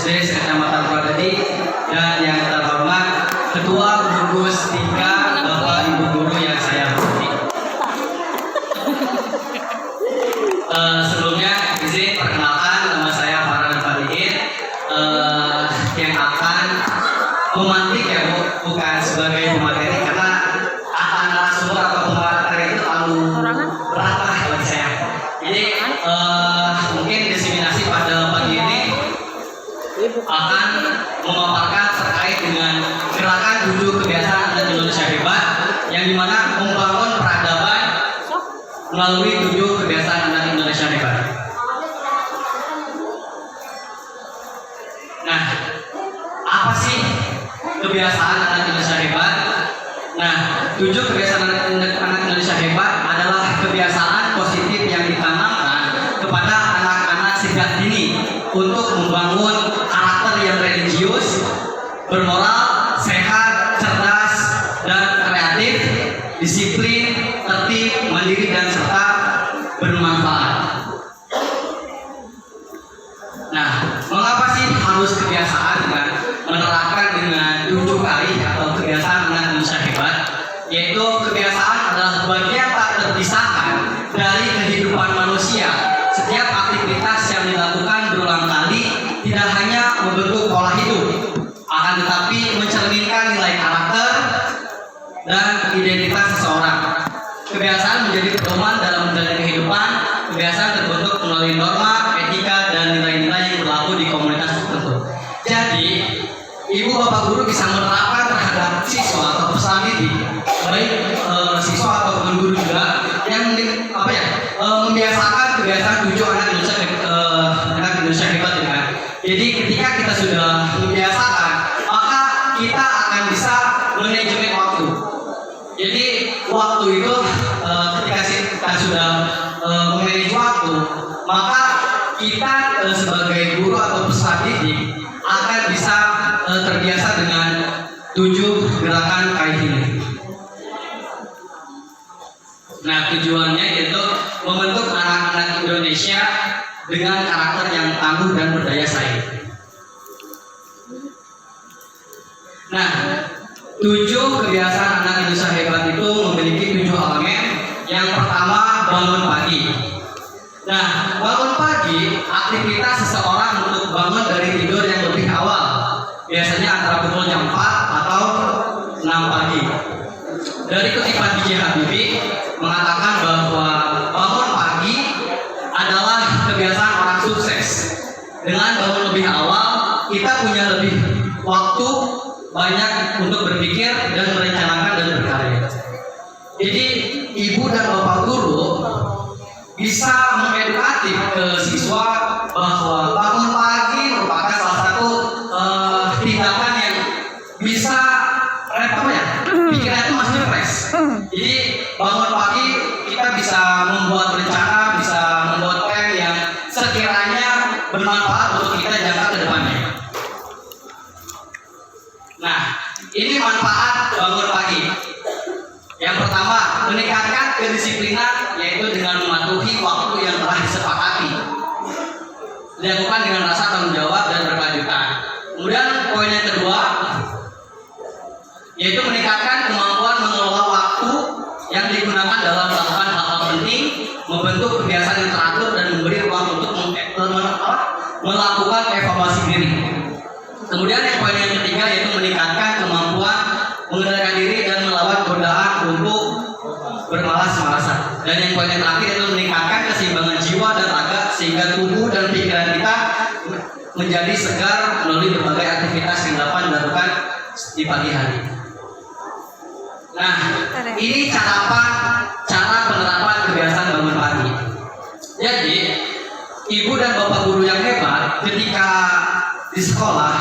SD Kecamatan Purwodadi, dan yang terhormat Ketua Gugus 3 Bapak Ibu Guru yang saya hormati. Sebelumnya izin perkenalkan, nama saya Farhan Falihin, yang akan memantik ya Bu, bukan sebagai pemateri karena kata narasumber atau pemateri itu terlalu berat lah buat saya. Jadi mungkin diseminasi pada pagi ini akan memaparkan terkait dengan gerakan 7 kebiasaan anak Indonesia hebat, yang dimana membangun peradaban melalui 7 kebiasaan anak Indonesia hebat. Nah, apa sih kebiasaan anak Indonesia hebat? Nah, 7 kebiasaan anak Indonesia hebat adalah kebiasaan positif yang ditanamkan kepada anak-anak sejak dini untuk membangun karakter yang religius, bermoral, sehat, cerdas, dan kreatif, disiplin, tertib, mandiri, dan serta bermanfaat. Nah, mengapa sih harus kebiasaan kan? Menerapkan dengan 7 kali atau kebiasaan anak Indonesia hebat, yaitu kebiasaan adalah bagian tak terpisahkan dari kehidupan manusia. Setiap aktivitas yang dilakukan berulang kali tidak hanya membentuk pola hidup, akan tetapi mencerminkan nilai karakter dan identitas seseorang. Kebiasaan menjadi pedoman dalam menjalani kehidupan. Kebiasaan terbentuk melalui norma, etika, dan nilai-nilai yang berlaku di komunitas tertentu. Jadi, ibu bapak guru bisa menerapkan terhadap siswa atau peserta didik, baik siswa atau guru juga, yang membiasakan kebiasaan 7 anak Indonesia hebat ya kan. Jadi ketika kita sudah membiasakan, maka kita akan bisa manajemen waktu. Jadi waktu itu ketika kita sudah memanage waktu, maka kita sebagai guru atau peserta didik akan bisa terbiasa dengan 7 gerakan kayak ini. Nah, tujuannya yaitu membentuk anak-anak Indonesia dengan karakter yang tangguh dan berdaya saing. Nah, 7 kebiasaan anak Indonesia hebat itu memiliki 7 elemen. Yang pertama, bangun pagi. Nah, bangun pagi aktivitas seseorang untuk bangun dari tidur yang lebih awal, biasanya antara pukul jam 4 atau 6 pagi. Dari kutipan B.J. Habibie mengatakan bahwa bangun pagi adalah kebiasaan orang sukses. Dengan bangun lebih awal, kita punya lebih waktu banyak untuk berpikir dan merencanakan dan berkarya. Jadi ibu dan bapak guru bisa mengedukatif ke siswa bahwa bangun pagi merupakan salah satu tindakan yang bisa pikiran itu masih fresh. Jadi bangun pagi kita bisa membuat rencana, bisa membuat plan yang sekiranya bermanfaat untuk kita jangka ke depannya. Nah, ini manfaat bangun pagi. Yang pertama, meningkatkan kedisiplinan, yaitu dengan mematuhi waktu yang telah disepakati, dilakukan dengan rasa tanggung jawab dan berkelanjutan. Kemudian poin yang kedua, yaitu meningkatkan kemampuan mengelola waktu yang digunakan dalam melakukan hal-hal penting, membentuk kebiasaan yang teratur, dan memberi ruang untuk melakukan evaluasi diri. Kemudian yang poin yang ketiga, yaitu meningkatkan kemampuan mengendalikan diri dan melawan godaan untuk bermalas-malasan. Dan yang poin yang terakhir, yaitu meningkatkan keseimbangan jiwa dan raga sehingga tubuh dan pikiran kita menjadi segar melalui berbagai aktivitas yang dapat dilakukan di pagi hari. Nah, ini cara penerapan kebiasaan bangun pagi. Jadi, ibu dan bapak guru yang hebat ketika di sekolah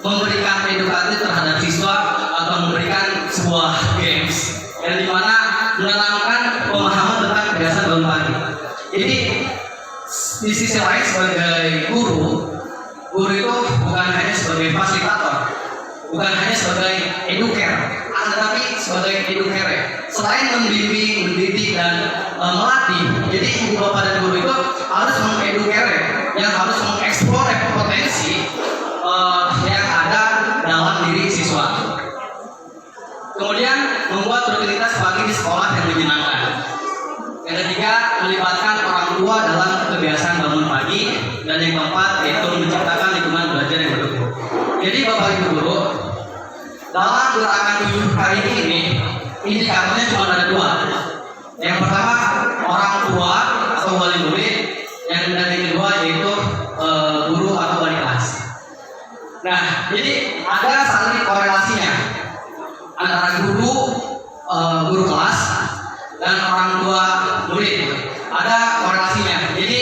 memberikan edukasi terhadap siswa atau memberikan sebuah games yang dimana menanamkan pemahaman tentang kebiasaan bangun pagi. Jadi, di sisi lain sebagai guru itu bukan hanya sebagai fasilitator, bukan hanya sebagai educator, tetapi sebagai educator. Selain membimbing, mendidik, dan melatih, jadi ibu bapak dan guru itu harus mengeducate yang harus mengeksplor potensi yang ada dalam diri siswa. Kemudian membuat rutinitas pagi di sekolah yang menyenangkan. Yang ketiga, melibatkan orang tua dalam kebiasaan bangun pagi. Dan yang keempat, yaitu menciptakan lingkungan belajar yang mendukung. Jadi Bapak Ibu Guru, dalam gerakan 7 kali ini, indikatornya cuma ada 2. Yang pertama, orang tua atau wali murid. Dan yang kedua yaitu guru atau wali kelas. Nah, jadi ada saling korelasinya antara guru kelas dan orang tua murid. Ada korelasinya. Jadi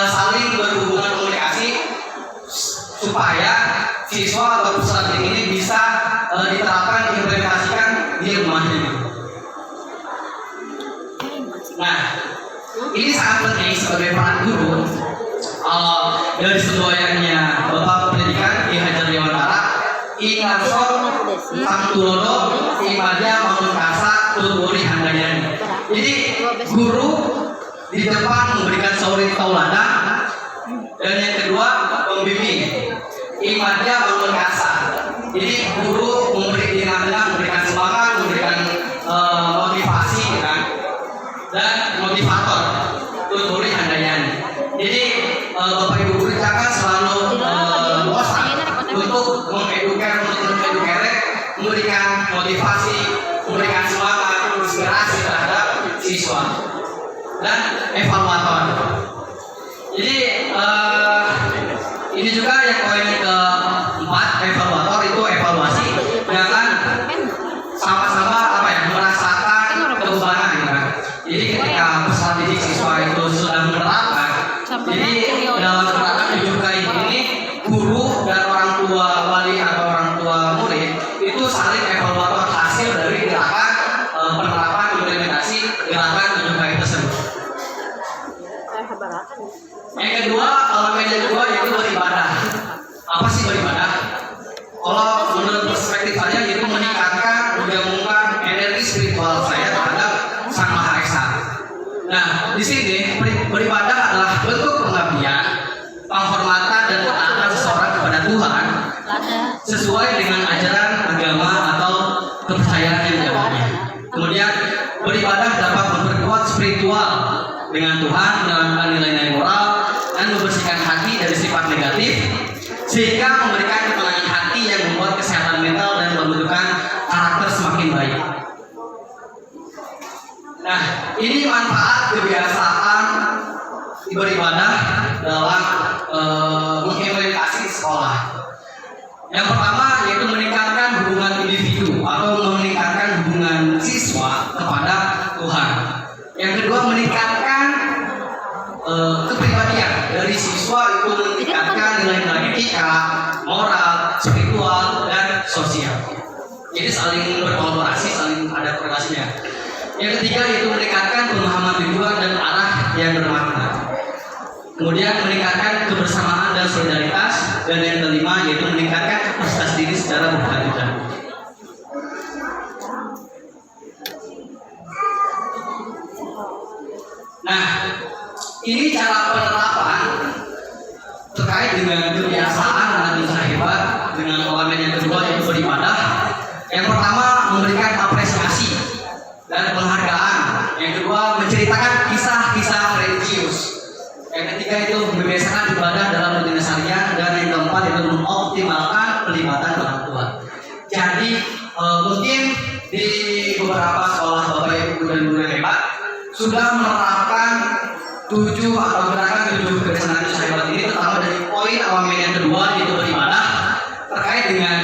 saling berhubungan komunikasi supaya siswa atau peserta didik ini bisa diterapkan, diimplementasikan di rumahnya. Nah, ini sangat penting sebagai peran guru. Dari semboyannya Bapak Pendidikan Ki Hajar Dewantara, Ingarso Samtulodo Imadya Mamungkasa Tuturi Handayani. Jadi guru di depan memberikan suri tauladan, dan yang kedua pembimbing Imadya Mamungkasa. Jadi guru memberikan semangat, memberikan motivasi kan, dan motivator Tuturi Handayani. Jadi Bapak Ibu guru jangan selalu bosan untuk mengedukasi, memberikan motivasi, memberikan semangat, inspirasi terhadap siswa dan evaluator. Jadi ini juga yang poin keempat, evaluator itu evaluasi. Jangan sama-sama merasakan kebebanan ya. Jadi ketika peserta didik siswa itu sudah menerapkan, jadi dalam gerakan 7 kali ini guru dan orang tua wali atau orang tua murid itu saling evaluator hasil dari gerakan penerapan implementasi gerakan 7 kali tersebut. Yang kedua, elemen yang kedua yaitu beribadah. Apa sih beribadah? Kalau menurut perspektif saya yaitu meningkatkan, menggabungkan energi spiritual saya terhadap Sang Maha Esa. Nah, di sini beribadah adalah bentuk pengabdian, penghormatan dan ketaatan seseorang kepada Tuhan sesuai dengan ajaran agama atau kepercayaan yang diamalkan. Kemudian beribadah dapat memperkuat spiritual dengan Tuhan, menanamkan nilai-nilai moral dan membersihkan hati dari sifat negatif, sehingga memberikan ketenangan hati yang membuat kesehatan mental dan membentukkan karakter semakin baik. Nah, ini manfaat kebiasaan beribadah dalam mengimplementasi di sekolah. Yang pertama yaitu meningkatkan hubungan individu atau meningkatkan hubungan siswa kepada Tuhan. Yang kedua meningkatkan kepribadian dari siswa, itu meningkatkan nilai-nilai etika, moral, spiritual dan sosial. Jadi saling berkolaborasi, saling ada korelasinya. Yang ketiga yaitu meningkatkan pemahaman tujuan dan arah yang bermakna. Kemudian meningkatkan kebersamaan dan solidaritas, dan yang kelima yaitu meningkatkan kapasitas diri secara berkelanjutan. Nah, ini cara penerapan terkait dengan kebiasaan anak usaha hebat dengan elemen yang kedua yaitu beribadah. Yang pertama memberikan apresiasi dan penghargaan. Yang kedua menceritakan kisah-kisah religius. Yang ketiga itu membiasakan ibadah dalam rutinitas harian, dan yang keempat itu mengoptimalkan pelibatan orang tua. Jadi mungkin di beberapa sekolah Bapak Ibu dan guru yang hebat sudah menerapkan 7 atau gerakan 7 kebiasaan usaha hebat ini, terutama dari poin elemen yang kedua yaitu beribadah terkait dengan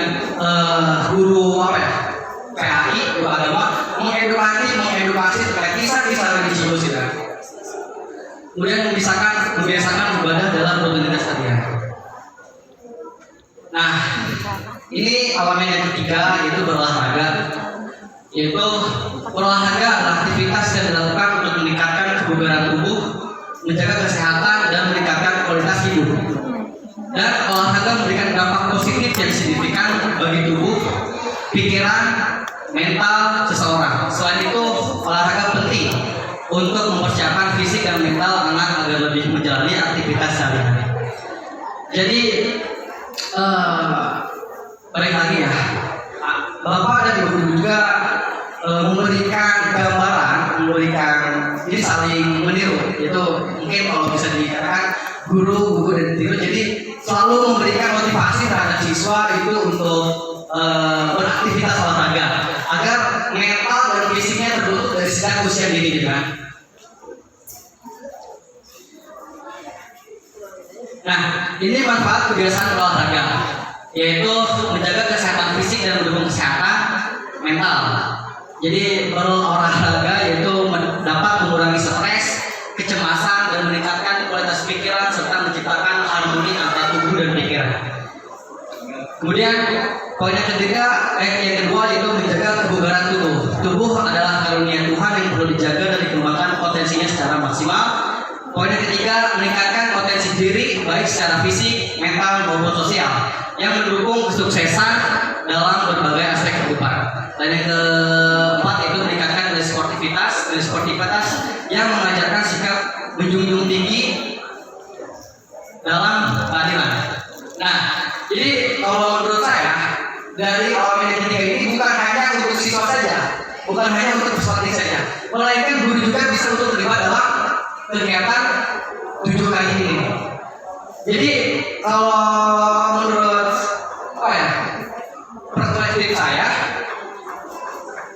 guru PAI, guru agama, mengedukasi terkait kisah-kisah religius itu. Kemudian membiasakan ibadah dalam rutinitas harian. Nah, ini elemen yang ketiga yaitu berolahraga. Yaitu berolahraga adalah aktivitas yang dilakukan untuk meningkatkan kebugaran tubuh, menjaga kesehatan dan meningkatkan kualitas hidup. Dan olahraga memberikan dampak positif yang signifikan bagi tubuh, pikiran, mental seseorang. Selain itu, olahraga penting untuk mempersiapkan fisik dan mental anak agar lebih menjalani aktivitas sehari-hari. Jadi balik lagi ya, Bapak dan Ibu juga memberikan gambaran, jadi saling meniru. Itu mungkin kalau bisa dikatakan guru dan tiru. Jadi selalu memberikan motivasi terhadap siswa itu untuk beraktivitas olahraga agar mental dan fisiknya terbentuk dari sejak usia dini, gitu kan. Nah, ini manfaat kebiasaan berolahraga, yaitu menjaga kesehatan fisik dan mendukung kesehatan mental. Jadi berolahraga yaitu dapat mengurangi stres, kecemasan, dan meningkatkan kualitas pikiran serta menciptakan harmoni antara tubuh dan pikiran. Kemudian poin yang kedua yaitu menjaga kebugaran tubuh. Tubuh adalah karunia Tuhan yang perlu dijaga dan dikembangkan potensinya secara maksimal. Poin yang ketiga, meningkatkan potensi diri baik secara fisik, mental maupun sosial yang mendukung kesuksesan dalam berbagai aspek kehidupan. Dan yang keempat itu meningkatkan sportivitas yang mengajarkan sikap menjunjung tinggi dalam keadilan. Nah, jadi kalau menurut saya dari elemen yang ketiga ini bukan hanya untuk siswa saja, bukan hanya untuk peserta didik saja, melainkan guru juga bisa untuk terlibat dalam kegiatan 7 kali ini. Jadi kalau menurut perspektif saya,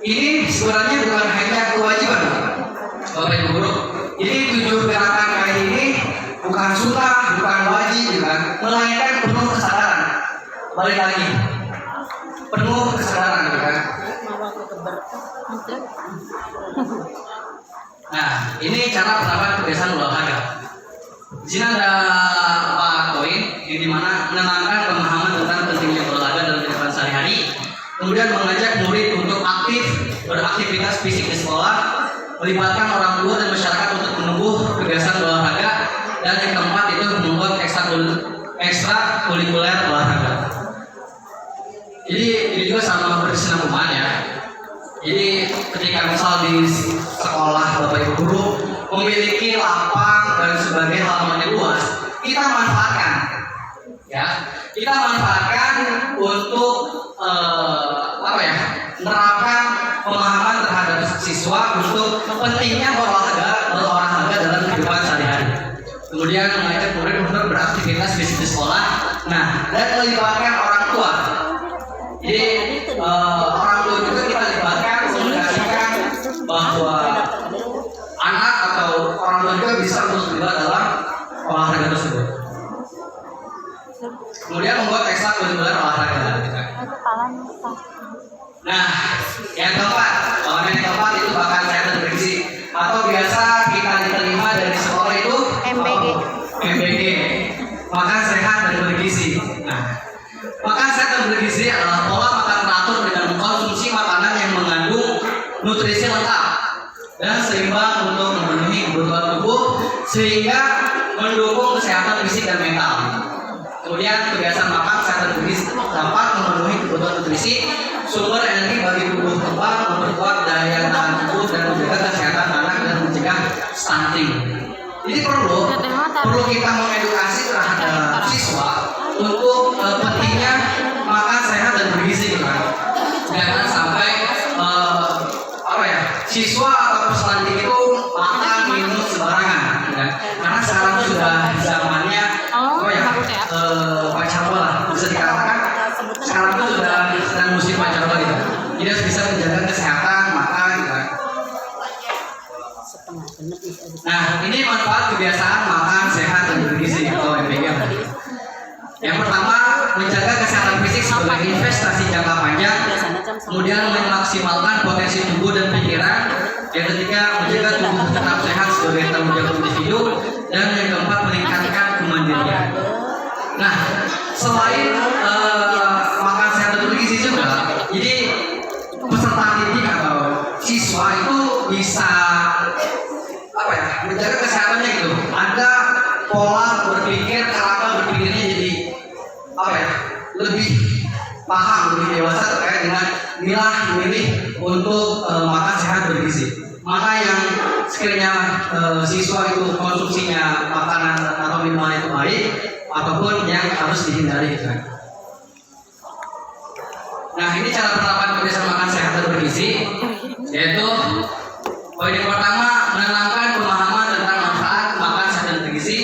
ini sebenarnya bukan hanya kewajiban Bapak Ibu guru. Jadi 7 gerakan kali ini bukan sunnah, bukan wajib, bukan, melainkan penuh kesadaran. Balik lagi, penuh kesadaran, bukan. Nah, ini cara penerapan kebiasaan olahraga. Di sini ada 4 poin, yang dimana menenangkan pemahaman tentang pentingnya olahraga dalam kehidupan sehari-hari, kemudian mengajak murid untuk aktif beraktivitas fisik di sekolah, melibatkan orang tua dan masyarakat untuk menumbuh kebiasaan olahraga, dan yang keempat itu membuat ekstrakurikuler olahraga. Jadi ini juga sama berkesinambungan ya. Jadi ketika misal di sekolah Bapak Ibu guru memiliki lapang dan sebagai halaman yang luas, kita manfaatkan, ya. Kita manfaatkan untuk menerapkan pemahaman terhadap siswa untuk pentingnya berolahraga dalam kehidupan sehari-hari. Kemudian mengajak murid untuk beraktivitas fisik di sekolah. Nah, dan melibatkan orang tua. Jadi orang tua juga kita libatkan mengedukasikan bahwa anak atau orang tua juga bisa untuk terlibat dalam olahraga tersebut. Kemudian membuat ekstrakurikuler olahraga. Nah, yang keempat, elemen yang keempat itu bahkan sehat dan bergizi, atau biasa kita diterima dari sekolah itu MBG, makan sehat dan bergizi. Nah, makan sehat dan bergizi adalah pola makan teratur dengan mengkonsumsi makanan yang mengandung nutrisi lengkap dan seimbang untuk memenuhi kebutuhan tubuh sehingga mendukung kesehatan fisik dan mental. Kemudian kebiasaan makan sehat dan bergizi dapat memenuhi kebutuhan nutrisi, sumber energi bagi tubuh kembang, memperkuat daya tahan tubuh dan menjaga kesehatan anak dan mencegah stunting. Jadi perlu kita mengedukasi terhadap siswa untuk pentingnya makan sehat dan bergizi, kan? Jangan sampai siswa atau peserta didik itu makan minum sembarangan, kan? Karena sekarang sudah zamannya pacarola, bisa dikatakan sekarang itu sudah sedang musim pacarola gitu. Jadi harus bisa menjaga kesehatan makan, kan? Nah, ini manfaat kebiasaan makan sehat dan bergizi atau MBG. Yang pertama, menjaga kesehatan fisik sebagai investasi jangka panjang, kemudian memaksimalkan potensi tubuh dan pikiran. Yang ketiga, menjaga tubuh tetap sehat sebagai tanggung jawab individu, dan yang keempat, meningkatkan kemandirian. Nah, selain makan sehat dan bergizi juga, jadi peserta didik atau siswa itu bisa menjaga kesehatannya gitu. Ada pola berpikir, cara berpikirnya jadi lebih paham, lebih dewasa terkait dengan milih untuk makan sehat bergizi. Maka yang sekiranya siswa itu konsumsinya makanan atau minuman itu baik, apapun yang harus dihindari gitu kan. Nah, ini cara penerapan kebiasaan makan sehat dan bergizi, yaitu poin yang pertama menanamkan pemahaman tentang manfaat makan sehat dan bergizi.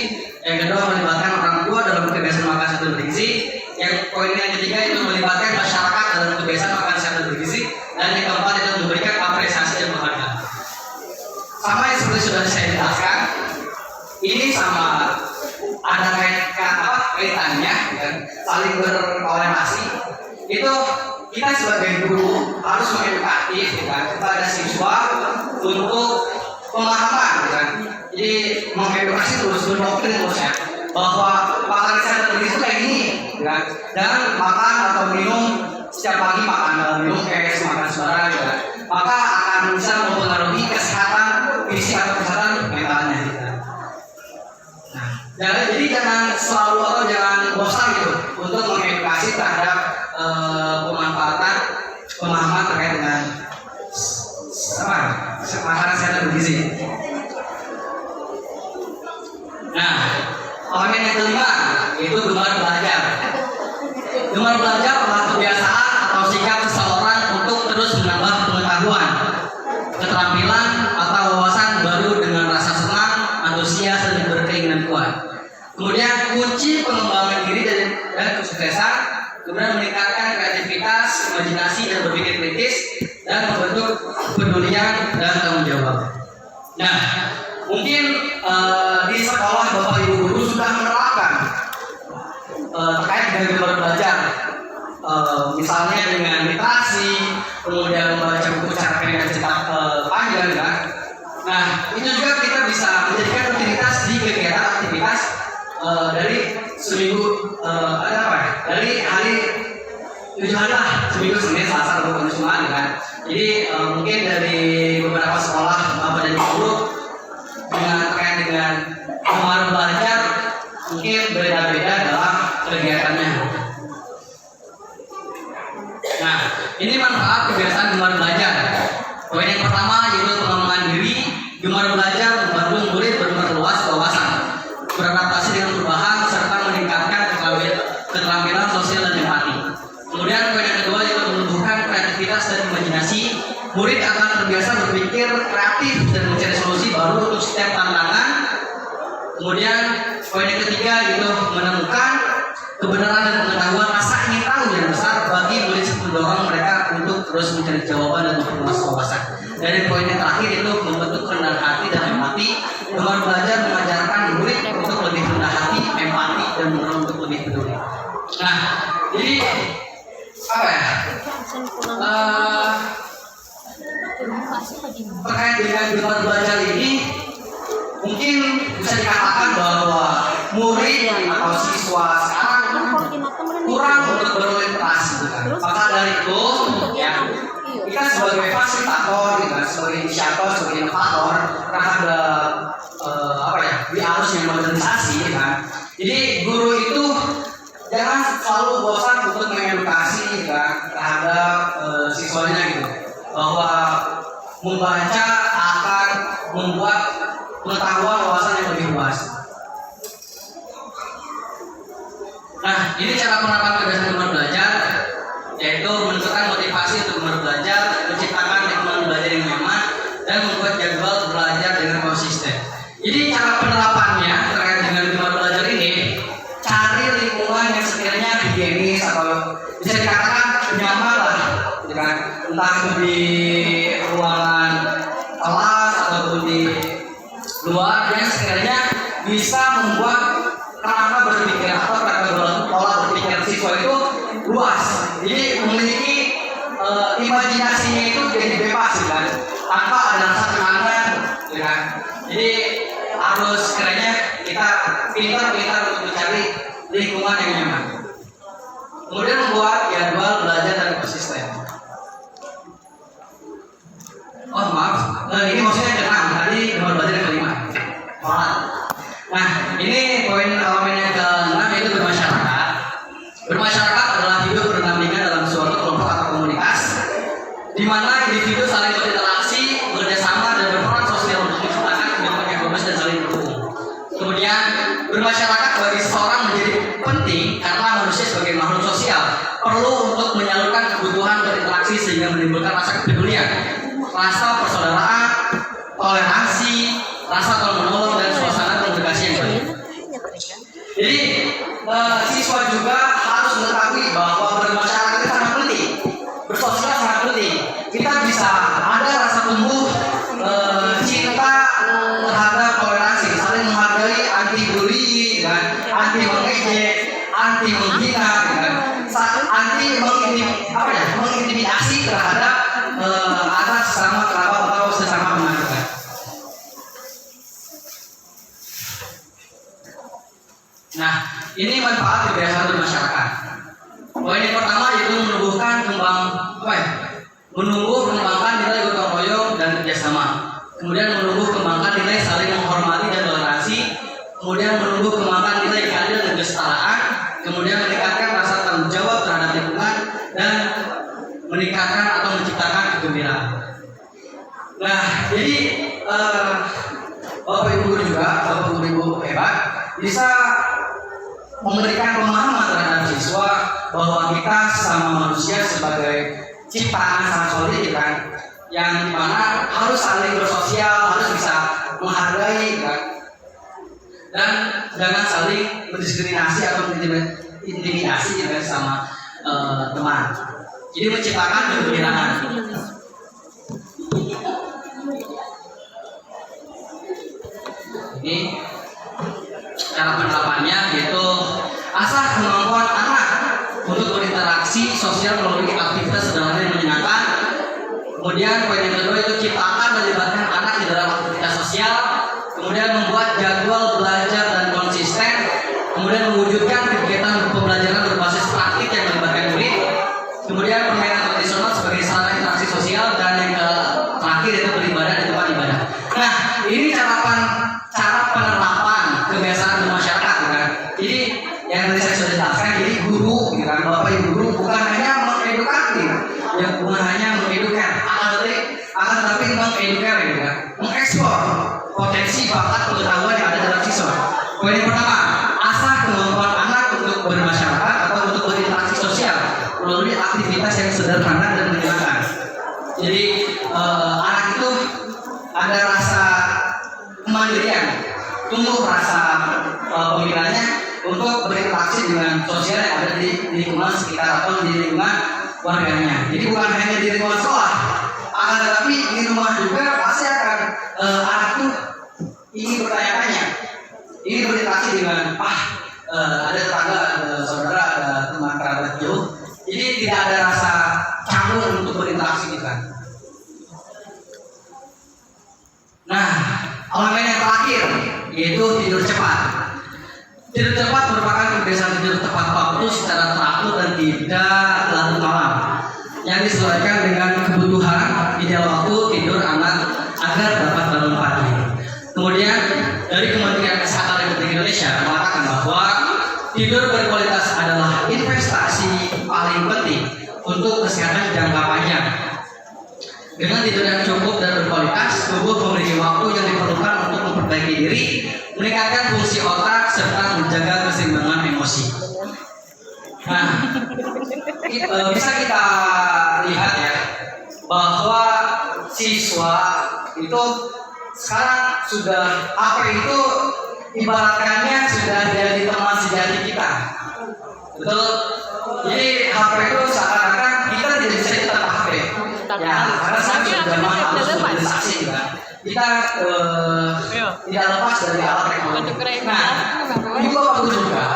Yang kedua melibatkan orang tua dalam kebiasaan makan sehat dan bergizi. Yang poin yang ketiga itu melibatkan masyarakat dalam kebiasaan makan sehat dan bergizi. Dan yang keempat itu memberikan apresiasi dan penghargaan. Sama yang seperti sudah saya jelaskan, ini sama ada kaitannya, kan, saling berkorelasi. Itu kita sebagai guru harus mengedukatif kan, kepada siswa untuk pemahaman kan. Jadi mengedukasi terus, mendoktrin terus ya, bahwa makanan sehat itu kayak gini kan. Jangan makan atau minum setiap pagi makan minum es, makan sembarang gitu kan. Maka akan bisa mempengaruhi kesehatan fisik atau kesehatan mentalnya gitu. Nah, jadi jangan selalu atau jangan bosan gitu untuk mengedukasi terhadap pemanfaatan pemahaman terkait dengan makanan sehat dan bergizi. Nah, elemen yang kelima yaitu gemar belajar. Gemar belajar adalah kebiasaan atau sikap seseorang untuk terus menambah pengetahuan, keterampilan atau wawasan baru dengan rasa senang, antusias dan berkeinginan kuat. Kemudian kunci pengembangan diri dan kesuksesan, kemudian meningkatkan kreativitas, imajinasi dan berpikir kritis, dan membentuk kepedulian dan tanggung jawab. Nah, mungkin di sekolah Bapak Ibu guru sudah menerapkan terkait dengan gemar belajar, misalnya dengan literasi, kemudian membaca buku secara pendek dan cetak panjang kan. Nah, itu juga kita bisa menjadikan rutinitas di kegiatan aktivitas dari seminggu dari hari 7 hari lah, seminggu Senin, Selasa, Rabu, Kamis, Jumat kan. Jadi mungkin dari beberapa sekolah Bapak dan Ibu dengan terkait dengan gemar belajar mungkin berbeda-beda dalam kegiatannya. Nah, ini manfaat kebiasaan gemar belajar. Poin yang pertama yaitu pengembangan diri. Gemar belajar membantu murid memperluas wawasan, beradaptasi dengan perubahan serta meningkatkan keterampilan sosial dan empati. Kemudian poin yang kedua yaitu menumbuhkan kreativitas dan imajinasi. Murid akan terbiasa berpikir kreatif dan mencari solusi baru untuk setiap tantangan. Kemudian poin yang ketiga yaitu menemukan kebenaran dan pengetahuan, rasa ingin tahu yang besar bagi murid mendorong mereka untuk terus mencari jawaban dan memperluas wawasan. Dari poin yang terakhir itu membentuk kerendahan hati dan empati. Gemar belajar mengajarkan murid untuk lebih rendah hati, empati dan untuk lebih peduli. Nah, jadi apa ya? Terkait dengan gemar belajar ini mungkin bisa dikatakan bahwa murid atau siswa sekarang kurang untuk berorientasi kan. Maka dari itu ya, kita sebagai fasilitator, sebagai inisiator, sebagai inovator terhadap di arus yang modernisasi kan. Jadi guru itu jangan selalu bosan untuk mengedukasi kan, terhadap siswanya gitu, bahwa membaca akan membuat pengetahuan wawasan yang lebih luas. Nah, ini cara penerapan kebiasaan gemar belajar, yaitu menentukan motivasi untuk gemar belajar, menciptakan lingkungan belajar yang nyaman, dan membuat jadwal belajar dengan konsisten. Jadi cara penerapannya terkait dengan gemar belajar ini, cari lingkungan yang sekiranya higienis atau bisa dikatakan nyaman lah, gitu kan? Entah di ruangan kelas ataupun di luar yang sekiranya bisa membuat kerangka berpikir atau pola berpikir siswa itu luas. Jadi memiliki imajinasinya itu jadi bebas kan, tanpa ada rasa tekanan, kan? Jadi harus kiranya kita pintar-pintar untuk mencari lingkungan yang nyaman. Kemudian membuat jadwal belajar dan konsisten. Oh maaf, ini maksudnya ke-6, tadi gemar belajar yang kelima. Nah, ini poin elemen yang ke-6 yaitu bermasyarakat. Bermasyarakat adalah hidup berdampingan dalam suatu kelompok atau komunitas, di mana individu saling berinteraksi, bekerjasama dan rasa persaudaraan, toleransi, rasa tolong menolong dan suasana komunikasi yang baik. Jadi siswa juga harus mengetahui bahwa bermasyarakat itu sangat penting, bersosial sangat penting. Kita bisa ada rasa tumbuh cinta terhadap toleransi, saling menghargai, anti bullying, kan, anti mengejek, anti menghina, kan, anti mengintimidasi terhadap atas sesama kerabat atau sesama teman. Nah, ini manfaat kebiasaan bermasyarakat. Poin yang pertama yaitu menumbuh kembangkan nilai gotong royong dan kerjasama. Kemudian menumbuh kembangkan nilai saling menghormati dan toleransi. Kemudian menumbuh kembangkan nilai keadilan dan kesetaraan. Kemudian meningkatkan rasa tanggung jawab terhadap lingkungan dan meningkatkan atau menciptakan kegembiraan. Nah, jadi Bapak Ibu guru juga, Bapak Ibu hebat, bisa memberikan pemahaman terhadap siswa bahwa kita sesama manusia sebagai ciptaan sangat solid, kan, yang dimana harus saling bersosial, harus bisa menghargai, kan, dan jangan saling berdiskriminasi atau intimidasi dengan sama teman. Jadi menciptakan kegembiraan. Ini cara penerapannya yaitu asah kemampuan anak untuk berinteraksi sosial melalui aktivitas sederhana yang menyenangkan. Kemudian poin yang kedua itu ciptakan dan libatkan anak di dalam aktivitas sosial. Kemudian membuat jadwal belajar dan konsisten. Kemudian mewujudkan kegiatan pembelajaran berbasis praktik yang melibatkan murid. Kemudian permainan tradisional sebagai sarana interaksi sosial, dan yang terakhir itu beribadah di tempat ibadah. Nah, ini cara penerapan kebiasaan bermasyarakat, kan. Jadi yang tadi saya sudah jelaskan, jadi guru, kan, Bapak Ibu guru bukan hanya mengedukasi, ya, bukan hanya mengedukan, akan tetapi mengedukasi, kan, mengekspor potensi bakat pengetahuan yang ada dalam siswa. Poin yang pertama, asah kemampuan anak untuk bermasyarakat atau untuk berinteraksi sosial melalui aktivitas yang sederhana dan menyenangkan. Jadi anak itu ada rasa kemandirian, tumbuh rasa pemikirannya untuk berinteraksi dengan sosial yang ada di lingkungan sekitar atau di lingkungan warganya. Jadi bukan hanya di lingkungan sekolah, akan tetapi di rumah juga pasti akan anak itu ingin bertanya-tanya, ingin berinteraksi dengan ada tetangga, ada saudara, ada teman kerabat jauh. Jadi tidak ada rasa canggung untuk berinteraksi kita. Nah, elemen yang terakhir yaitu tidur cepat. Tidur cepat merupakan kebiasaan tidur tepat waktu secara teratur dan tidak larut malam, yang disesuaikan dengan kebutuhan ideal waktu tidur anak agar dapat bangun pagi. Kemudian dari Kementerian Kesehatan Republik Indonesia mengatakan bahwa tidur berkualitas adalah investasi paling penting untuk kesehatan jangka panjang. Dengan tidur yang cukup dan berkualitas, tubuh memiliki waktu yang diperlukan untuk memperbaiki diri, meningkatkan fungsi otak, serta menjaga keseimbangan emosi. Nah, bisa kita lihat ya bahwa siswa itu sekarang sudah itu ibaratkannya sudah jadi teman sejati kita, betul? Jadi HP itu seakan-akan kita tidak bisa kita HP. Ya, karena saya sudah harus berinteraksi, kan. Kita tidak lepas dari alat teknologi. Nah, ini bagus juga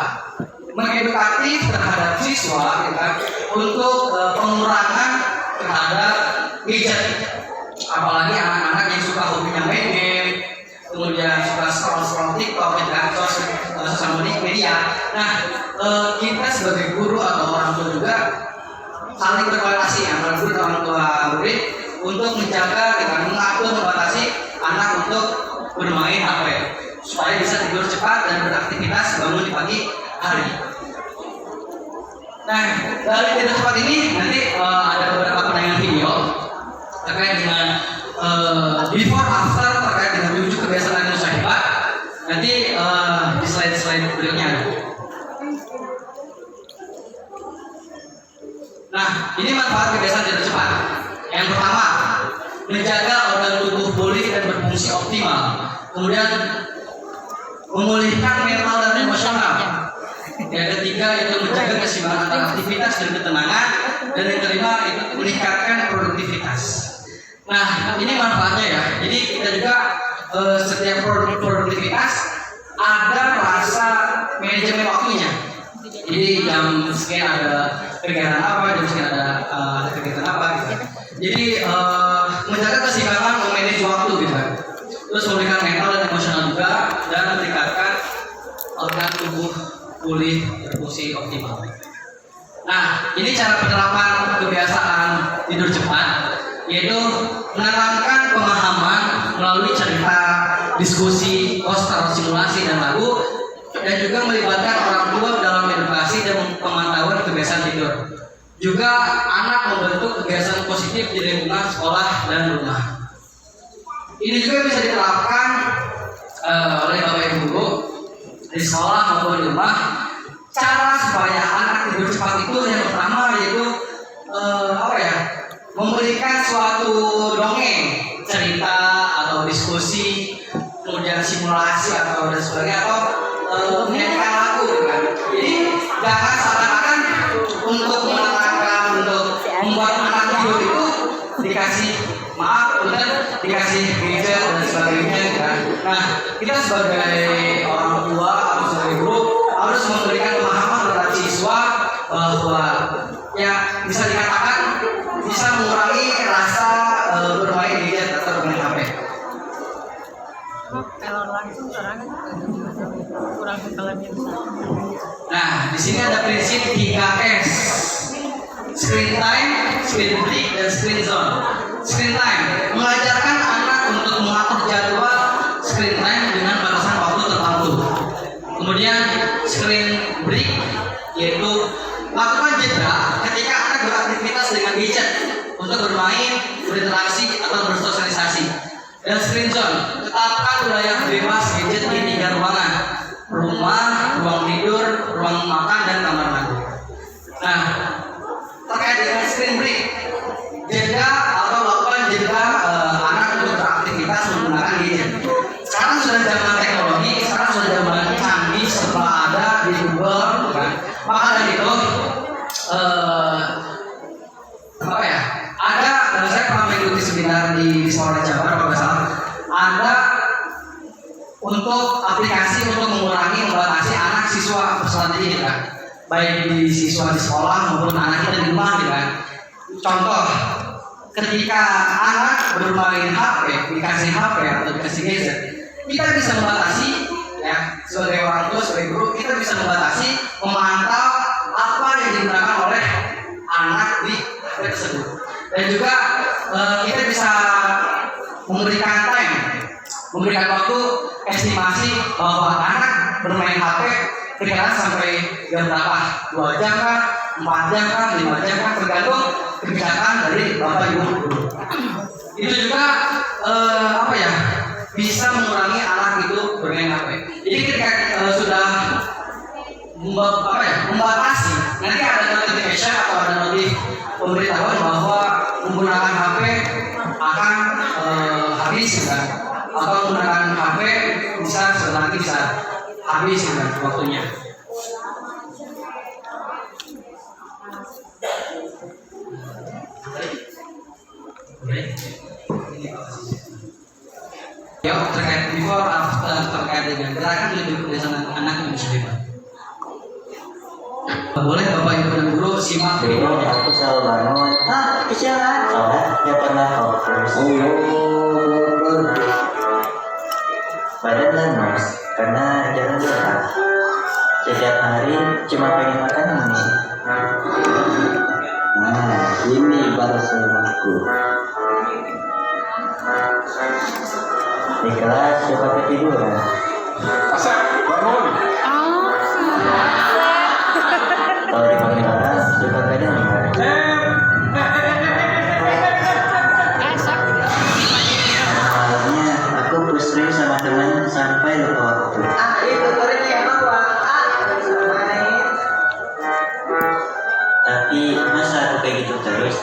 mengedukatif terhadap siswa, kan, untuk pengurangan terhadap gadget. Apalagi anak-anak yang suka hobinya main game, kemudian suka scroll TikTok, dan sosial media. Nah, kita sebagai guru atau orang tua juga saling berkoordinasi antara guru dan orang tua murid untuk menjaga dengan mengatur membatasi anak untuk bermain HP supaya bisa tidur cepat dan beraktivitas bangun di pagi hari. Nah, dari tidur cepat ini nanti ada beberapa penayangan video terkait dengan before after terkait dengan 7 kebiasaan manusia hebat. Nanti di slide berikutnya. Nah, ini manfaat kebiasaan tidur cepat. Yang pertama, menjaga organ tubuh pulih dan berfungsi optimal. Kemudian memulihkan mental dan emosional. Yang ketiga itu menjaga keseimbangan antara aktivitas dan ketenangan. Dan yang kelima itu meningkatkan produktivitas. Nah, ini manfaatnya ya. Jadi kita juga setiap produktivitas ada rasa manajemen waktunya. Jadi jam sekian ada kegiatan apa, jam sekian ada kegiatan apa gitu. Jadi menjaga keseimbangan, memanage waktu gitu kan. Terus memberikan mental dan emosional juga dan meningkatkan organ tubuh pulih berfungsi optimal. Nah, ini cara penerapan kebiasaan tidur cepat, yaitu menerangkan pemahaman melalui cerita, diskusi, poster, simulasi, dan lagu, dan juga melibatkan orang tua dalam edukasi dan pemantauan kebiasaan tidur. Juga anak membentuk kebiasaan positif di lingkungan sekolah dan rumah. Ini juga bisa diterapkan oleh Bapak Ibu Guru di sekolah maupun di rumah. Cara supaya anak tidur cepat itu yang pertama yaitu memberikan suatu dongeng, cerita atau diskusi, kemudian simulasi atau dan sebagainya, atau menyanyikan lagu kan. Jadi jangan seakan-akan untuk menerangkan, untuk membuat anak tidur itu dikasih dikasih gadget dan sebagainya kan. Nah, kita sebagai orang tua atau sebagai guru harus memberikan pemahaman kepada siswa bahwa ya bisa dikatakan bisa mengurangi rasa bermain gadget atau bermain HP. Kalau langsung kurang kekalannya besar. Nah, di sini ada prinsip 3S. Screen time, screen break, dan screen zone. Screen time mengajarkan anak untuk mengatur jadwal screen time dengan batasan waktu tertentu. Kemudian screen break yaitu lakukan jeda ketika anak beraktivitas dengan gadget untuk bermain, berinteraksi atau bersosialisasi. Dan screen zone, tetapkan wilayah bebas gadget di 3 ruangan: rumah, ruang tidur, ruang makan, dan kamar mandi. Nah, terkait dengan screen break, jeda atau lakukan jeda anak untuk beraktivitas menggunakan gadget. Sekarang sudah zaman teknologi, sekarang sudah zaman canggih, serba ada di Google, kan? Maka dari itu, saya pernah mengikuti seminar di sekolah Jabar, kalau nggak salah, ada untuk aplikasi untuk membatasi anak siswa persoalan ini kan, baik di siswa di sekolah maupun anak kita di rumah gitu kan. Contoh, ketika anak bermain HP, dikasih HP atau dikasih gadget, kita bisa membatasi ya, sebagai orang tua, sebagai guru, kita bisa membatasi, memantau apa yang digunakan oleh anak di HP tersebut. Dan juga kita bisa memberikan waktu estimasi bahwa anak bermain HP kira-kira sampai jam berapa, 2 jam kah, 4 jam kah, 5 jam kah, tergantung kebijakan dari Bapak Ibu guru. Itu juga bisa mengurangi anak itu bermain HP. Jadi ketika sudah membatasi, nanti ada notification atau ada notif pemberitahuan bahwa menggunakan HP akan habis kan, atau menggunakan HP bisa sebentar lagi bisa habis kan waktunya. Ya, terkait before after terkait dengan gerakan lebih kebiasaan anak yang muslimah. Boleh Bapak Ibu dan Guru simak dulu aku selalu bangun kecilkan sholat gak pernah fokus badan lemas karena jarang gerak setiap hari cuma pengen makan ini. Nah ini baru aku di kelas coba ketiduran bangun kalau dipanggil orang suka kadang malamnya aku frustasi sama teman sampai lupa waktu. Itu gorengnya yang bawa. Tapi masa aku kayak gitu terus?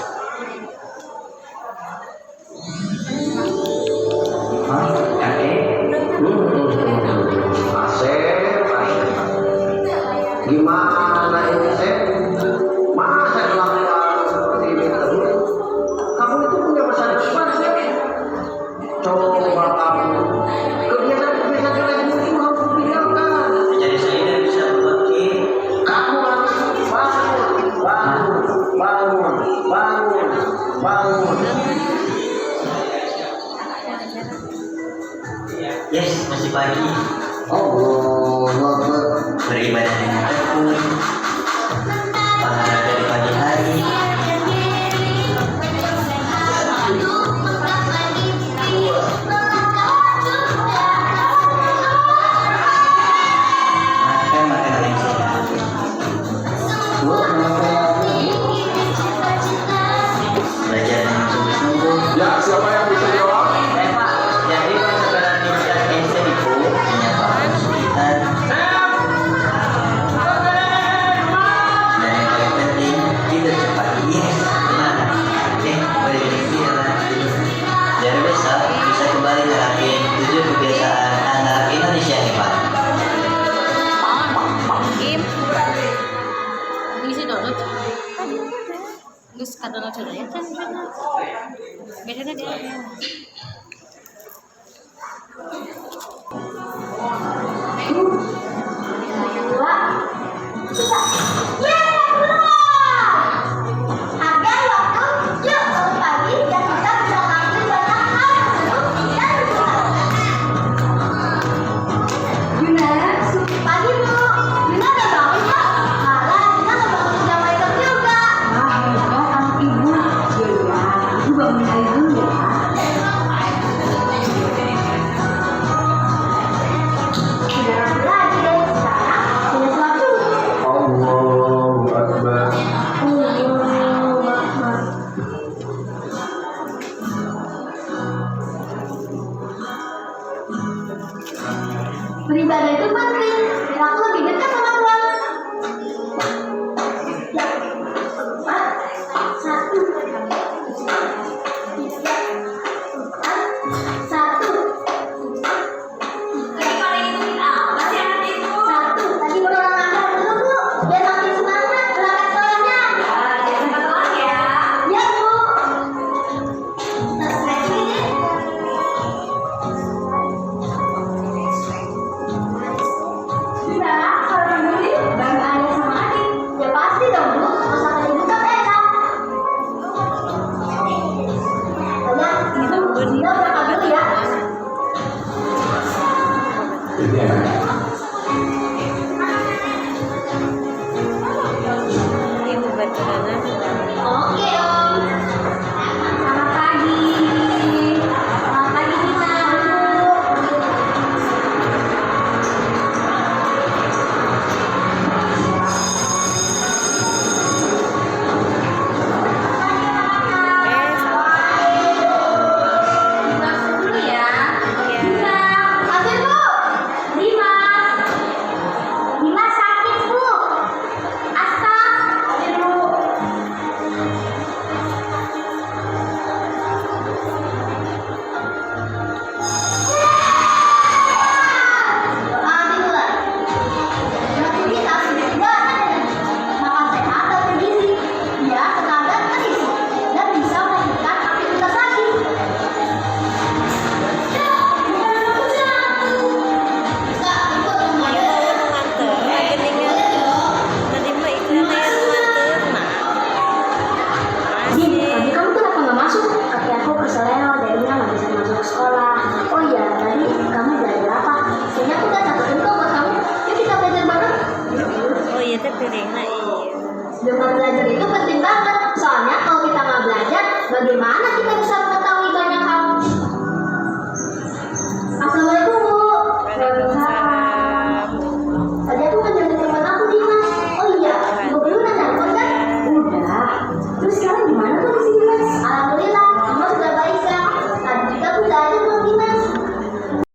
masih pagi. Oh, Beribadah dengan tekun, olahraga di pagi hari, makan makanan yang sehat, Bu, kenapa ya? belajar dengan sungguh-sungguh. Ya, siapa yang bisa jawab? Pak, jadi persebaran Indonesia Asian itu menyapa kesulitan dan yang paling penting tidak cepat yes. Boleh disiarkan. Dari besok bisa kembali terapin 7 kebiasaan anak Indonesia hebat. Kim. Ngisi download. Gus kata download sudah ya kan. Biasanya dia. Allahu Akbar. Beribadah itu penting, biar aku lebih dekat sama Tuhan. Satu, satu. Satu, tadi udah langkah dulu Bu, biar makin semangat berangkat sekolahnya. Ya Bu. Nah, stretching ini. Iya, kalau dulu bareng ayah sama adik, ya pasti dong Bu, masakan ibu kan enak. Banyak, Dina berangkat dulu ya. Ini ya. Ibu berjalan. Oke Om. Selamat pagi. Selamat pagi Dina. Masuk dulu ya. Dina. Ambil Bu. Dimas. Dimas sakit Bu. Asta. Ambil Bu. Ambil mulai. Aktivitas tidak makan sehat dan bergizi. Dia tenaga terisi dan bisa melanjutkan aktivitas lagi. Tadi kamu kenapa nggak masuk? Kaki aku keseleo, jadinya nggak bisa masuk sekolah. Oh iya, tadi kamu belajar apa? Kayaknya aku udah satu contoh buat kamu. Yuk kita belajar bareng. Oh iya teh piringna iya. Dengan belajar itu penting banget. Soalnya kalau kita nggak belajar, bagaimana kita bisa mengetahui